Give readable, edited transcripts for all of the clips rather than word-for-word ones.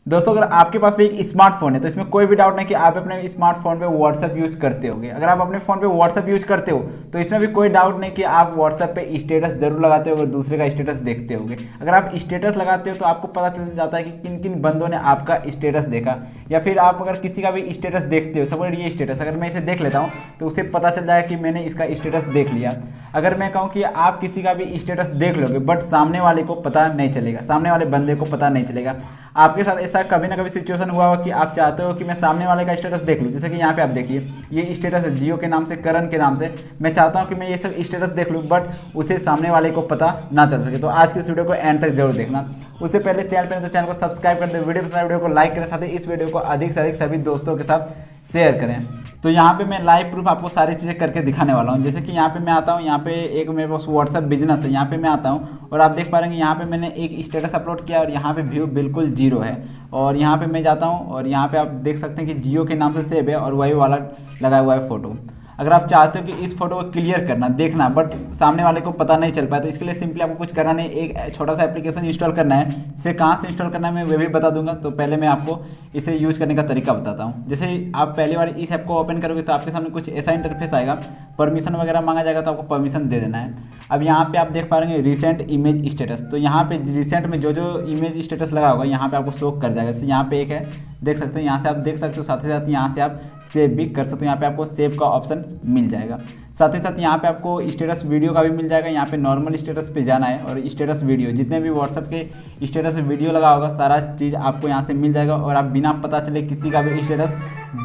दोस्तों अगर आपके पास भी एक स्मार्टफोन है तो इसमें कोई भी डाउट नहीं कि आप अपने स्मार्टफोन पे व्हाट्सअप यूज़ करते होगे। अगर आप अपने फ़ोन पे व्हाट्सअप यूज़ करते हो तो इसमें भी कोई डाउट नहीं कि आप व्हाट्सअप पे स्टेटस जरूर लगाते हो, दूसरे का स्टेटस देखते होगे। अगर आप स्टेटस लगाते हो तो आपको पता चल जाता है कि किन किन बंदों ने आपका स्टेटस देखा, या फिर आप अगर किसी का भी स्टेटस देखते हो, सपोज ये स्टेटस अगर मैं इसे देख लेता हूँ तो उसे पता चल जाएगा कि मैंने इसका स्टेटस देख लिया। अगर मैं कहूँ कि आप किसी का भी स्टेटस देख लोगे बट सामने वाले को पता नहीं चलेगा, सामने वाले बंदे को पता नहीं चलेगा। आपके साथ ऐसा कभी ना कभी सिचुएशन हुआ होगा कि आप चाहते हो कि मैं सामने वाले का स्टेटस देख लूं। जैसे कि यहाँ पे आप देखिए ये स्टेटस है जियो के नाम से, करण के नाम से। मैं चाहता हूं कि मैं ये सब स्टेटस देख लूं बट उसे सामने वाले को पता ना चल सके। तो आज की इस वीडियो को एंड तक जरूर देखना। उससे पहले चैनल पर तो चैनल को सब्सक्राइब कर दे, वीडियो को लाइक करें, साथ ही इस वीडियो को अधिक से अधिक सभी दोस्तों के साथ शेयर करें। तो यहाँ पे मैं लाइव प्रूफ आपको सारी चीज़ें करके दिखाने वाला हूँ। जैसे कि यहाँ पे मैं आता हूँ, यहाँ पे एक मेरे पास व्हाट्सअप बिजनेस है, यहाँ पे मैं आता हूँ और आप देख पा रहे हैं यहाँ पे मैंने एक स्टेटस अपलोड किया और यहाँ पे व्यू बिल्कुल जीरो है। और यहाँ पे मैं जाता हूँ और यहाँ पे आप देख सकते हैं कि जियो के नाम से सेव है और वही वाला लगा हुआ है फोटो। अगर आप चाहते हो कि इस फोटो को क्लियर करना, देखना बट सामने वाले को पता नहीं चल पाया, तो इसके लिए सिंपली आपको कुछ करना नहीं, एक छोटा सा एप्लीकेशन इंस्टॉल करना है। इसे कहाँ से इंस्टॉल करना है मैं वो भी बता दूंगा। तो पहले मैं आपको इसे यूज़ करने का तरीका बताता हूँ। जैसे आप पहली बार इस ऐप को ओपन करोगे तो आपके सामने कुछ ऐसा इंटरफेस आएगा, परमिशन वगैरह मांगा जाएगा तो आपको परमिशन दे देना है। अब यहाँ पे आप देख पा रहे हैं रिसेंट इमेज स्टेटस, तो यहाँ पे रिसेंट में जो जो इमेज स्टेटस लगा होगा यहाँ पे आपको शो कर जाएगा। जैसे यहाँ पे एक है, देख सकते हैं, यहाँ से आप देख सकते हो, साथ ही साथ यहाँ से आप सेव भी कर सकते हो। यहाँ पे आपको सेव का ऑप्शन मिल जाएगा। साथ ही साथ यहाँ पे आपको स्टेटस वीडियो का भी मिल जाएगा। यहाँ पे नॉर्मल स्टेटस पे जाना है और स्टेटस वीडियो, जितने भी व्हाट्सअप के स्टेटस वीडियो लगा होगा सारा चीज़ आपको यहाँ से मिल जाएगा और आप बिना पता चले किसी का भी स्टेटस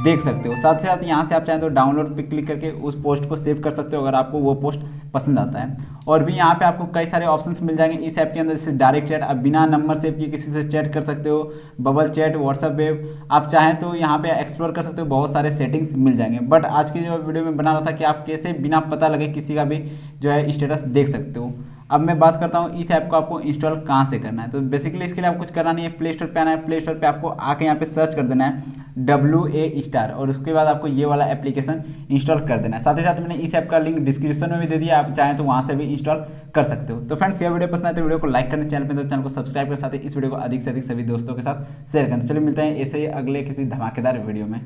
देख सकते हो। साथ ही साथ यहाँ से आप चाहें तो डाउनलोड पे क्लिक करके उस पोस्ट को सेव कर सकते हो अगर आपको वो पोस्ट पसंद आता है। और भी यहाँ पे आपको कई सारे ऑप्शंस मिल जाएंगे इस ऐप के अंदर, जैसे डायरेक्ट चैट, आप बिना नंबर सेव किए किसी से चैट कर सकते हो, बबल चैट, व्हाट्सएप वेब, आप चाहें तो यहाँ पे एक्सप्लोर कर सकते हो, बहुत सारे सेटिंग्स मिल जाएंगे। बट आज की जो वीडियो में बना रहा था कि आप कैसे बिना पता लगे किसी का भी जो है स्टेटस देख सकते हो। अब मैं बात करता हूँ इस ऐप को आपको इंस्टॉल कहाँ से करना है। तो बेसिकली इसके लिए आपको कुछ करना नहीं है, प्ले स्टोर पे आना है। प्ले स्टोर पे आपको आके यहाँ पे सर्च कर देना है WA और उसके बाद आपको ये वाला एप्लीकेशन इंस्टॉल कर देना है। साथ ही साथ मैंने इस ऐप का लिंक डिस्क्रिप्शन में भी दे दिया, आप चाहें तो वहाँ से भी इंस्टॉल कर सकते हो। तो फ्रेंड्स, ये वीडियो पसंद आए तो वीडियो को लाइक करें, चैनल पर तो चैनल को सब्सक्राइब करें, साथ ही इस वीडियो को अधिक से अधिक सभी दोस्तों के साथ शेयर करें। तो चलिए मिलते हैं ऐसे ही अगले किसी धमाकेदार वीडियो में।